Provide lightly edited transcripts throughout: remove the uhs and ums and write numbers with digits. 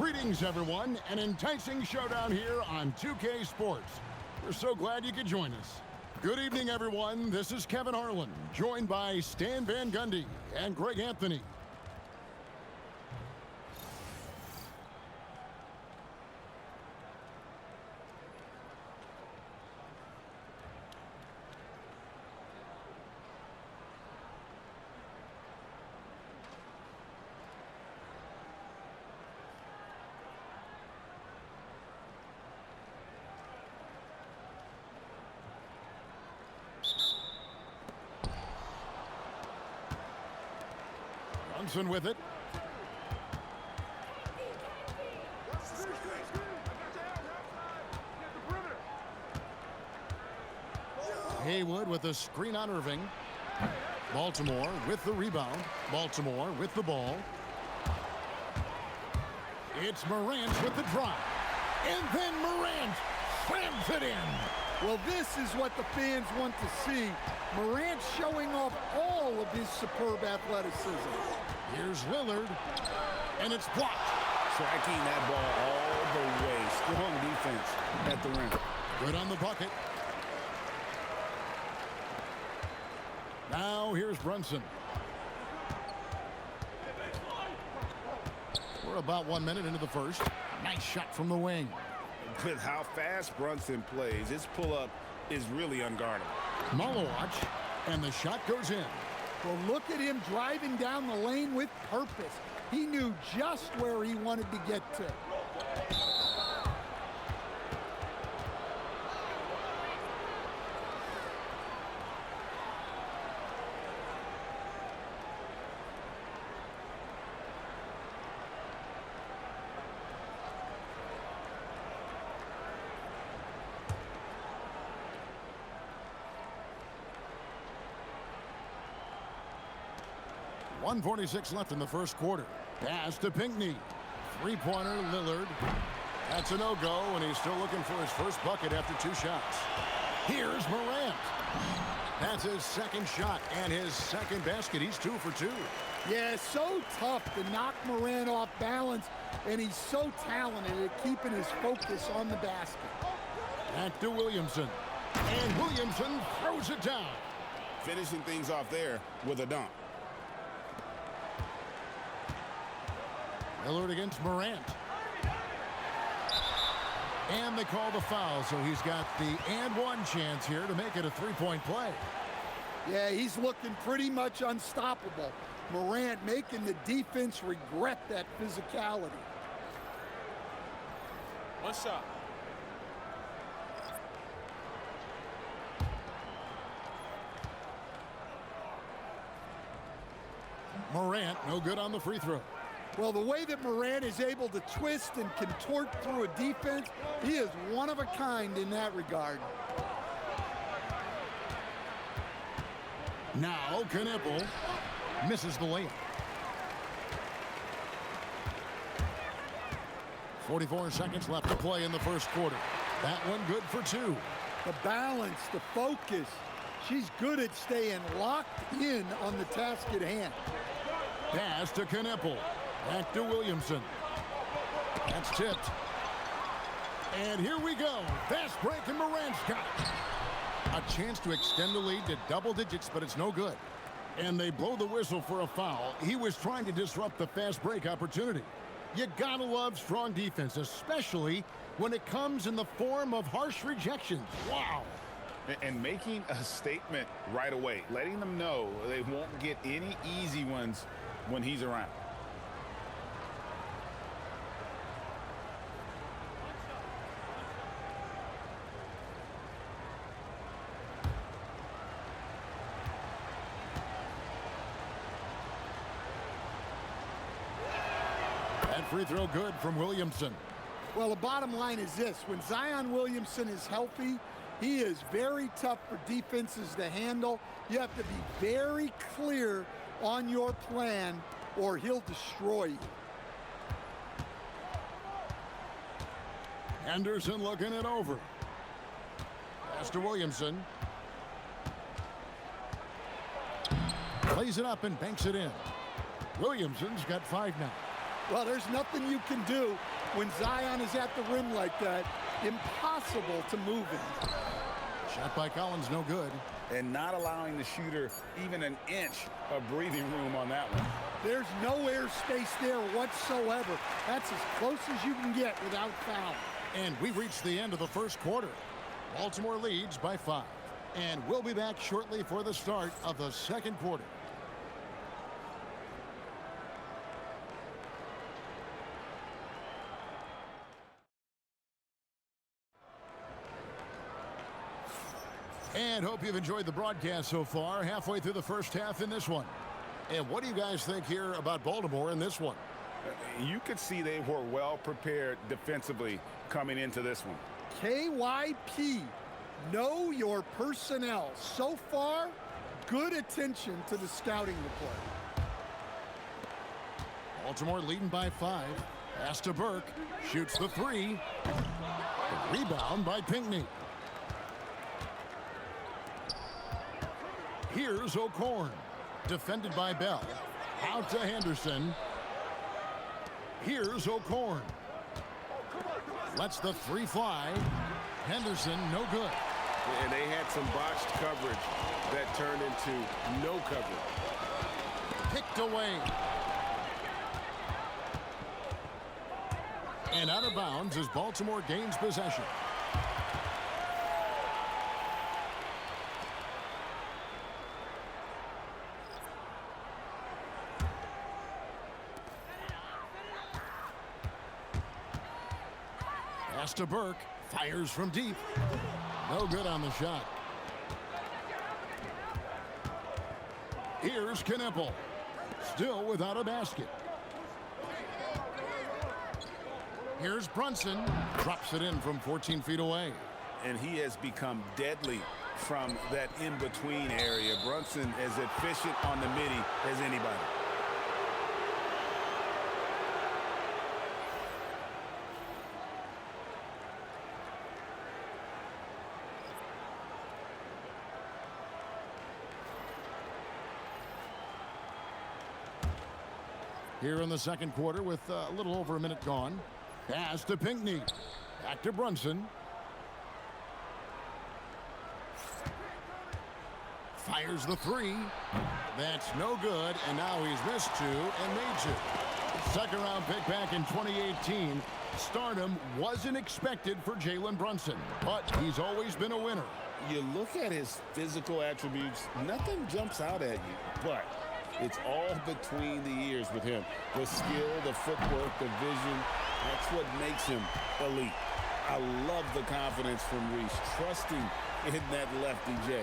Greetings, everyone. An enticing showdown here on 2K Sports. We're so glad you could join us. Good evening, everyone. This is Kevin Harlan, joined by Stan Van Gundy and Greg Anthony. Brunson with it. Haywood with a screen on Irving. Baltimore with the rebound. Baltimore with the ball. It's Morant with the drive. And then Morant slams it in. Well, this is what the fans want to see. Morant showing off all of his superb athleticism. Here's Lillard, and it's blocked. Tracking that ball all the way. Strong defense at the rim. Good on the bucket. Now here's Brunson. We're about 1 minute into the first. Nice shot from the wing. With how fast Brunson plays, his pull-up is really unguardable. Watch, and the shot goes in. Well, look at him driving down the lane with purpose. He knew just where he wanted to get to. .146 left in the first quarter. Pass to Pinckney. Three-pointer, Lillard. That's a no-go, and he's still looking for his first bucket after 2 shots. Here's Morant. That's his second shot and his second basket. He's 2 for 2. Yeah, so tough to knock Morant off balance, and he's so talented at keeping his focus on the basket. Back to Williamson. And Williamson throws it down. Finishing things off there with a dunk. Lillard against Morant. And they call the foul, so he's got the and one chance here to make it a three-point play. Yeah, he's looking pretty much unstoppable. Morant making the defense regret that physicality. One shot. Morant, no good on the free throw. Well, the way that Morant is able to twist and contort through a defense, he is one of a kind in that regard. Now, Knippel misses the layup. 44 seconds left to play in the first quarter. That one good for 2. The balance, the focus. She's good at staying locked in on the task at hand. Pass to Knippel. Back to Williamson. That's tipped. And here we go. Fast break, and Morant's got it. A chance to extend the lead to double digits, but it's no good. And they blow the whistle for a foul. He was trying to disrupt the fast break opportunity. You gotta love strong defense, especially when it comes in the form of harsh rejections. Wow. And making a statement right away, letting them know they won't get any easy ones when he's around. That free throw good from Williamson. Well, the bottom line is this. When Zion Williamson is healthy, he is very tough for defenses to handle. You have to be very clear on your plan or he'll destroy you. Anderson looking it over. Pass to Williamson. Plays it up and banks it in. Williamson's got 5 now. Well, there's nothing you can do when Zion is at the rim like that. Impossible to move him. Shot by Collins, no good. And not allowing the shooter even an inch of breathing room on that one. There's no airspace there whatsoever. That's as close as you can get without foul. And we've reached the end of the first quarter. Baltimore leads by 5. And we'll be back shortly for the start of the second quarter. And hope you've enjoyed the broadcast so far. Halfway through the first half in this one. And what do you guys think here about Baltimore in this one? You could see they were well prepared defensively coming into this one. KYP, know your personnel. So far, good attention to the scouting report. Baltimore leading by 5. Pass to Burke. Shoots the 3. The rebound by Pinckney. Here's O'Korn. Defended by Bell. Out to Henderson. Here's O'Korn. Lets the 3 fly. Henderson, no good. And they had some botched coverage that turned into no coverage. Picked away. And out of bounds as Baltimore gains possession. Pass to Burke. Fires from deep. No good on the shot. Here's Knippel. Still without a basket. Here's Brunson. Drops it in from 14 feet away. And he has become deadly from that in-between area. Brunson as efficient on the midi as anybody. Here in the second quarter with a little over a minute gone. Pass to Pinckney. Back to Brunson. Fires the 3. That's no good, and now he's missed 2 and made 2. Second round pick back in 2018. Stardom wasn't expected for Jalen Brunson, but he's always been a winner. You look at his physical attributes, nothing jumps out at you, but it's all between the ears with him. The skill, the footwork, the vision, that's what makes him elite. I love the confidence from Reese, trusting in that lefty J.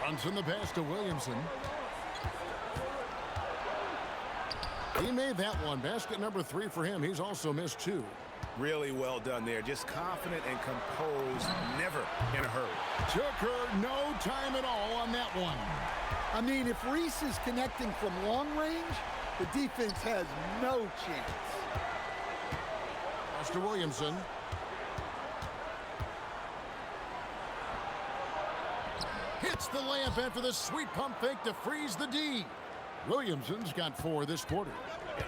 Brunson the pass to Williamson. He made that one. Basket number 3 for him. He's also missed 2. Really well done there. Just confident and composed, never in a hurry. Took her no time at all on that one. I mean, if Reese is connecting from long range, the defense has no chance. Pass to Williamson. Hits the layup after the sweet pump fake to freeze the D. Williamson's got 4 this quarter.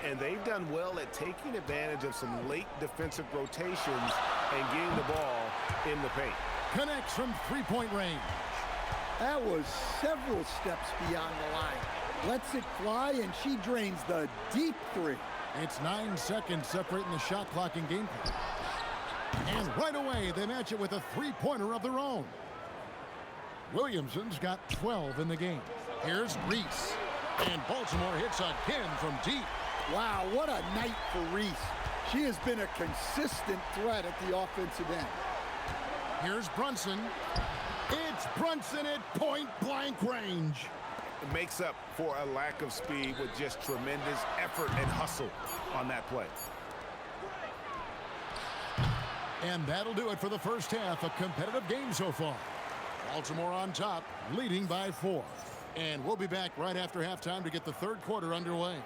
And they've done well at taking advantage of some late defensive rotations and getting the ball in the paint. Connects from 3-point range. That was several steps beyond the line. Lets it fly, and she drains the deep 3. It's 9 seconds separating the shot clock and game clock. And right away, they match it with a 3-pointer of their own. Williamson's got 12 in the game. Here's Reese. And Baltimore hits again from deep. Wow, what a night for Reese. She has been a consistent threat at the offensive end. Here's Brunson. It's Brunson at point-blank range. It makes up for a lack of speed with just tremendous effort and hustle on that play. And that'll do it for the first half. A competitive game so far. Baltimore on top, leading by 4. And we'll be back right after halftime to get the third quarter underway.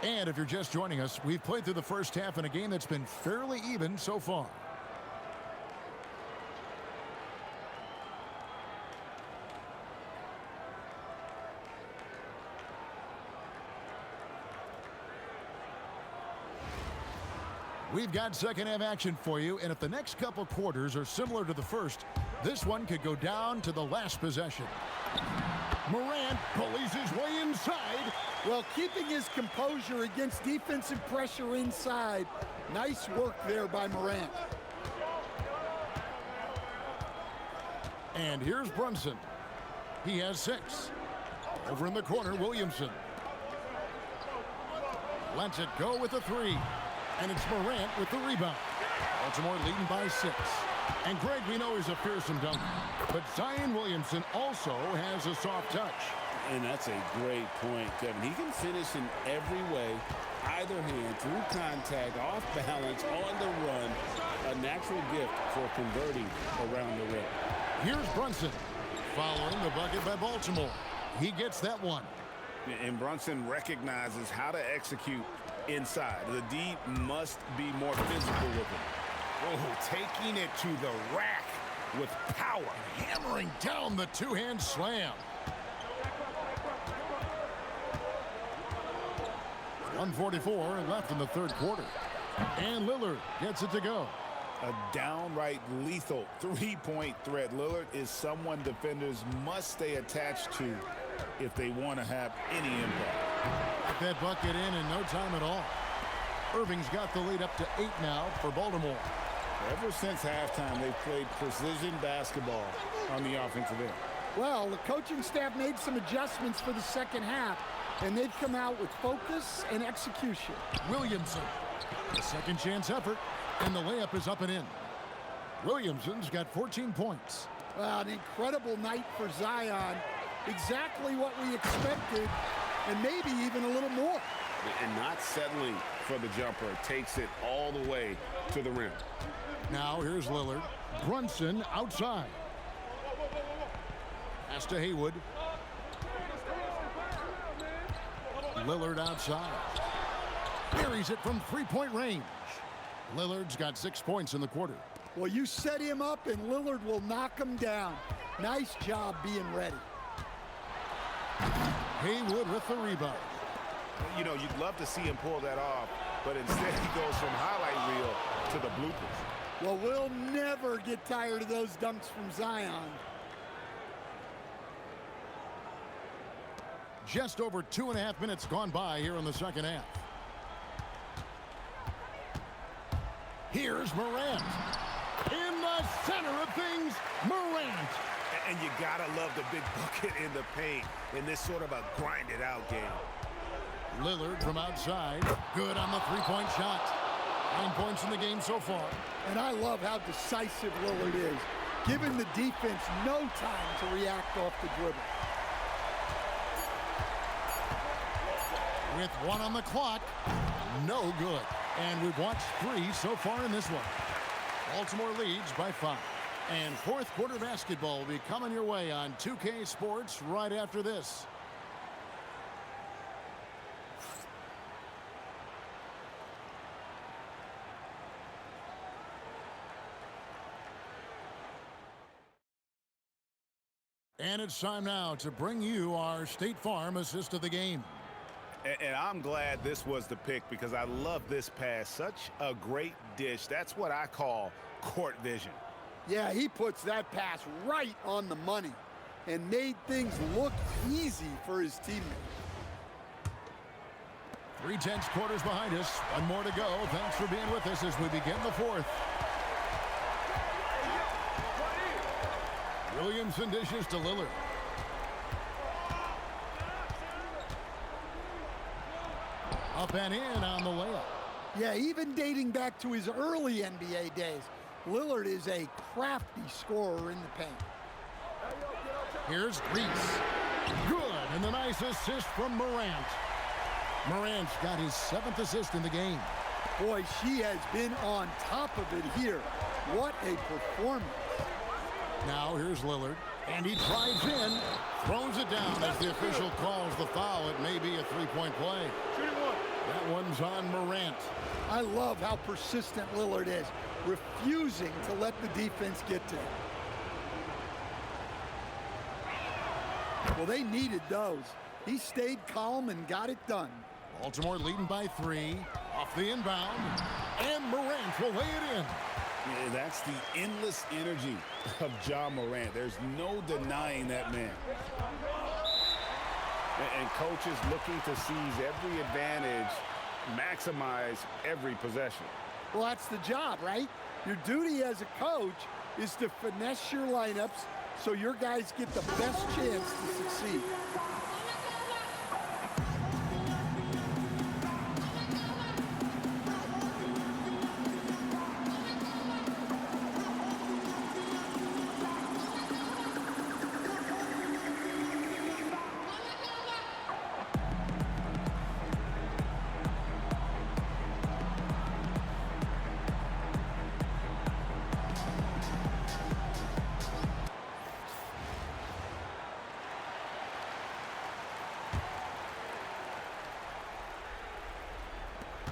And if you're just joining us, we've played through the first half in a game that's been fairly even so far. We've got second half action for you, and if the next couple quarters are similar to the first, this one could go down to the last possession. Morant bullies his way inside. Well, keeping his composure against defensive pressure inside. Nice work there by Morant. And here's Brunson. He has 6. Over in the corner, Williamson. Lets it go with a 3. And it's Morant with the rebound. Baltimore leading by 6. And Greg, we know he's a fearsome dunker. But Zion Williamson also has a soft touch. And that's a great point, Kevin. He can finish in every way, either hand, through contact, off balance, on the run. A natural gift for converting around the rim. Here's Brunson following the bucket by Baltimore. He gets that one. And Brunson recognizes how to execute inside. The D must be more physical with him. Oh, taking it to the rack with power. Hammering down the two-hand slam. 1:44 left in the third quarter. And Lillard gets it to go. A downright lethal three-point threat. Lillard is someone defenders must stay attached to if they want to have any impact. Got that bucket in no time at all. Irving's got the lead up to 8 now for Baltimore. Ever since halftime, they've played precision basketball on the offensive end. Well, the coaching staff made some adjustments for the second half, and they've come out with focus and execution. Williamson, a second chance effort, and the layup is up and in. Williamson's got 14 points. Well, an incredible night for Zion. Exactly what we expected, and maybe even a little more. And not settling for the jumper, takes it all the way to the rim. Now here's Lillard. Brunson outside. Pass to Haywood. Lillard outside. Buries it from three-point range. Lillard's got 6 points in the quarter. Well, you set him up, and Lillard will knock him down. Nice job being ready. Haywood with the rebound. You know, you'd love to see him pull that off, but instead he goes from highlight reel to the bloopers. Well, we'll never get tired of those dunks from Zion. Just over 2.5 minutes gone by here in the second half. Here's Morant. In the center of things, Morant. And you gotta love the big bucket in the paint in this sort of a grinded-out game. Lillard from outside. Good on the three-point shot. 9 points in the game so far. And I love how decisive Lillard is, giving the defense no time to react off the dribble. With 1 on the clock, no good. And we've watched 3 so far in this one. Baltimore leads by 5. And fourth quarter basketball will be coming your way on 2K Sports right after this. And it's time now to bring you our State Farm assist of the game. And I'm glad this was the pick because I love this pass. Such a great dish. That's what I call court vision. Yeah, he puts that pass right on the money and made things look easy for his teammates. 3/10 quarters behind us. 1 more to go. Thanks for being with us as we begin the fourth. Williamson dishes to Lillard. Up and in on the layup. Yeah, even dating back to his early NBA days, Lillard is a crafty scorer in the paint. Here's Reese. Good, and the nice assist from Morant. Morant's got his 7th assist in the game. Boy, she has been on top of it here. What a performance. Now here's Lillard, and he drives in, throws it down as the official calls the foul. It may be a 3-point play. Shooting one. That one's on Morant. I love how persistent Lillard is, refusing to let the defense get to him. Well, they needed those. He stayed calm and got it done. Baltimore leading by 3. Off the inbound. And Morant will lay it in. Yeah, that's the endless energy of Ja Morant. There's no denying that man. And coaches looking to seize every advantage, maximize every possession. Well, that's the job, right? Your duty as a coach is to finesse your lineups so your guys get the best chance to succeed.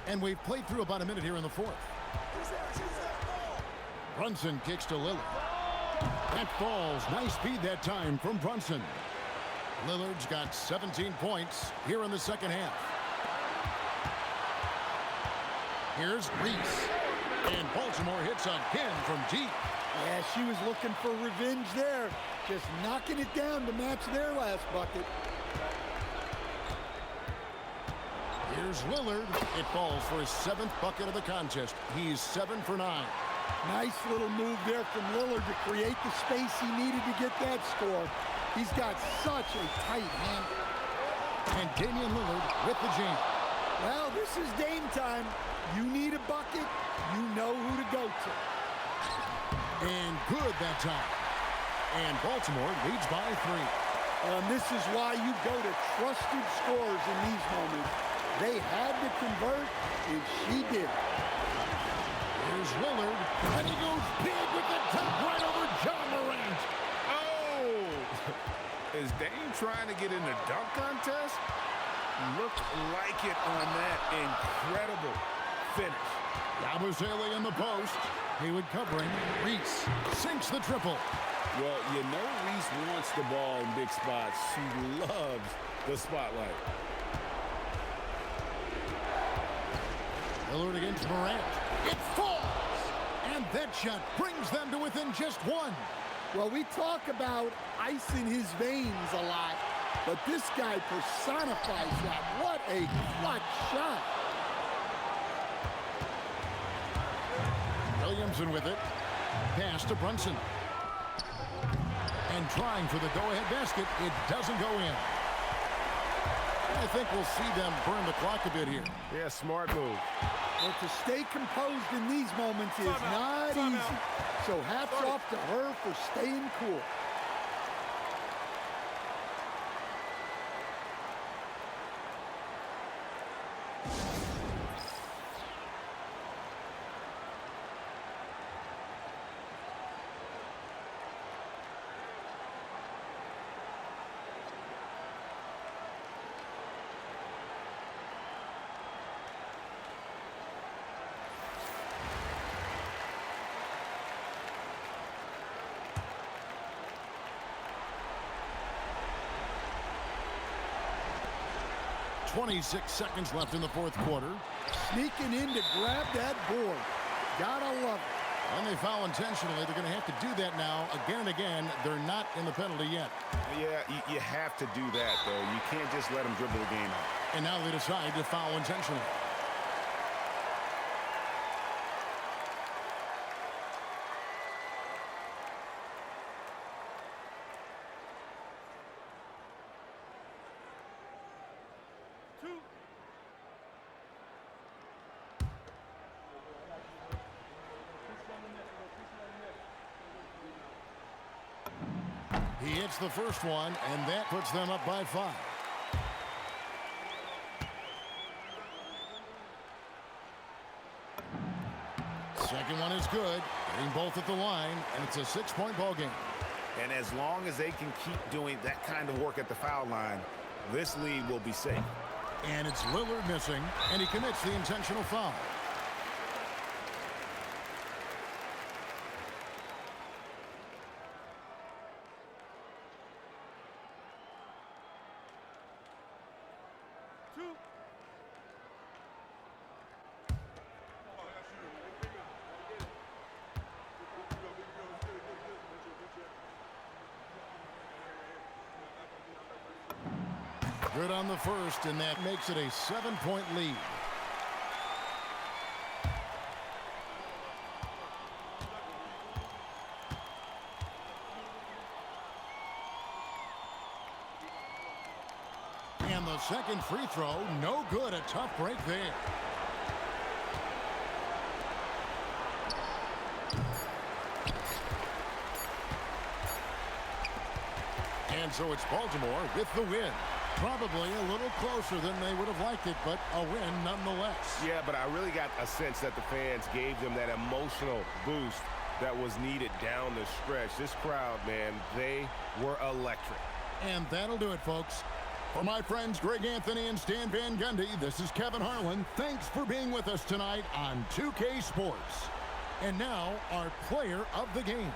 And we've played through about a minute here in the fourth. Brunson kicks to Lillard. That falls. Nice speed that time from Brunson. Lillard's got 17 points here in the second half. Here's Reese. And Baltimore hits again from deep. Yeah, she was looking for revenge there. Just knocking it down to match their last bucket. Here's Lillard. It falls for his 7th bucket of the contest. He's 7 for 9. Nice little move there from Lillard to create the space he needed to get that score. He's got such a tight hand. And Damian Lillard with the jam. Well, this is Dame time. You need a bucket, you know who to go to. And good that time. And Baltimore leads by 3. And this is why you go to trusted scorers in these moments. They had to convert, and she did. Here's Lillard, and he goes big with the dunk right over Ja Morant. Oh! Is Dame trying to get in the dunk contest? Looked like it on that incredible finish. Yabusele in the post. Haywood covering. Reese sinks the triple. Well, you know Reese wants the ball in big spots. She loves the spotlight. Lillard against Morant. It falls! And that shot brings them to within just 1. Well, we talk about ice in his veins a lot, but this guy personifies that. What a clutch shot. Williamson with it. Pass to Brunson. And trying for the go-ahead basket. It doesn't go in. I think we'll see them burn the clock a bit here. Yeah, smart move. Well, to stay composed in these moments is not easy. So hats off to her for staying cool. .26 seconds left in the fourth quarter. Sneaking in to grab that board. Gotta love it. When they foul intentionally, they're going to have to do that now again and again. They're not in the penalty yet. Yeah, you have to do that, though. You can't just let them dribble the game out. And now they decide to foul intentionally. He hits the first one, and that puts them up by 5. Second one is good. Getting both at the line, and it's a 6-point ball game. And as long as they can keep doing that kind of work at the foul line, this lead will be safe. And it's Lillard missing, and he commits the intentional foul. Good on the first, and that makes it a 7-point lead. And the second free throw, no good. A tough break there. And so it's Baltimore with the win. Probably a little closer than they would have liked it, but a win nonetheless. Yeah, but I really got a sense that the fans gave them that emotional boost that was needed down the stretch. This crowd, man, they were electric. And that'll do it, folks. For my friends Greg Anthony and Stan Van Gundy, this is Kevin Harlan. Thanks for being with us tonight on 2K Sports. And now, our player of the game.